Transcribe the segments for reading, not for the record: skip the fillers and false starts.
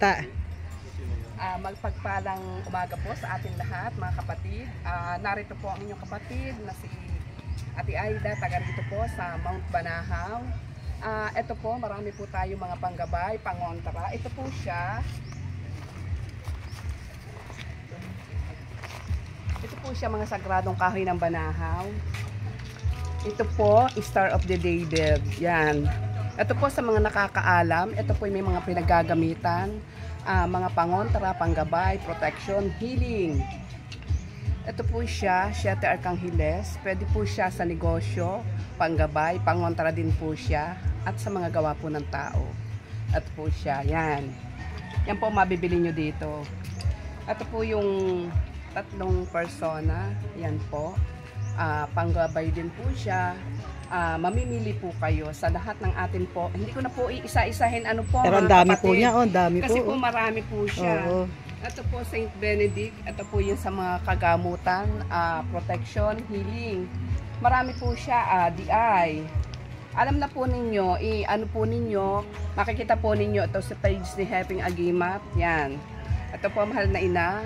Ta Magpagpalang umaga po sa ating lahat, mga kapatid. Narito po ang inyong kapatid na si Ate Aida, taga rito po sa Mount Banahaw. Ito po, marami po tayo mga panggabay, pangontra. Ito po siya. Ito po siya, mga sagradong kahoy ng Banahaw. Ito po, Star of the Day Bird. Yan. Ito po sa mga nakakaalam, ito po may mga pinagagamitan, mga pangontra, panggabay, protection, healing. Ito po siya, Siete Arcangheles. Pwede po siya sa negosyo, panggabay, pangontra din po siya, at sa mga gawa po ng tao. Ito po siya, yan. Yan po mabibili nyo dito. Ito po yung tatlong persona, yan po. Panggabay din po siya. Mamimili po kayo sa lahat ng atin po. Hindi ko na po iisa-isahin ano po. pero ang dami po niya, ang dami po. Kasi po marami po siya. Oo. Ito po Saint Benedict, ito po yung sa mga kagamutan, protection, healing. Marami po siya, DI. Alam na po ninyo, ano po ninyo, makikita po ninyo ito sa page ni Heping Agimat. Yan. Ito po mahal na ina,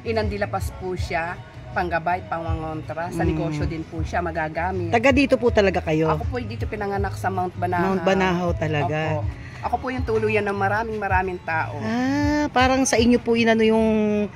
inandilapas po siya. Panggabay, pangangontra. Sa negosyo din po siya magagamit. Taga dito po talaga kayo? Ako po dito pinanganak sa Mount Banahaw. Mount Banahaw talaga. Opo. Ako po yung tuluyan ng maraming tao. Parang sa inyo po inano yung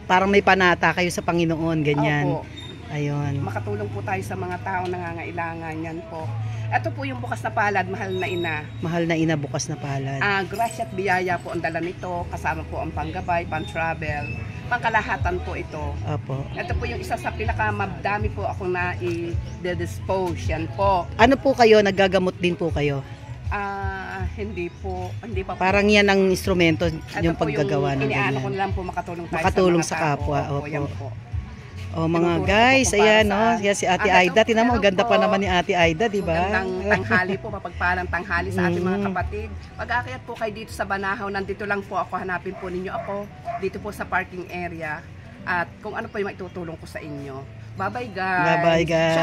parang may panata kayo sa Panginoon, ganyan. Opo. Ayun. Makatulong po tayo sa mga tao nangangailangan. Yan po. Ito po yung bukas na palad, mahal na ina. Mahal na ina, bukas na palad. Grasya at biyaya po ang dala nito. Kasama po ang panggabay, pan-travel. Pangkalahatan po ito. Opo. Ito po yung isa sa pinakamadami po akong na-i-dispose. Yan po. Ano po kayo? Naggagamot din po kayo? Hindi pa po. Parang yan ang instrumento Ito yung po paggagawa ng iniaano ko ganyan. lang po makatulong tayo Makatulong sa sa mga tao. kapwa. Opo, yan po. Oh, mga Tinuturo guys, ko po para ayan, no? saan. Yan si Ate Aida. Tinan mo, Hello ganda pa po. naman ni Ate Aida, di ba? Magandang tanghali po, mapagpalang tanghali sa ating mga kapatid. Pag-aakyat po kayo dito sa Banahaw, nandito lang po ako, hanapin po ninyo ako dito po sa parking area. At kung ano po yung maitutulong ko sa inyo. Bye-bye guys! Bye-bye guys!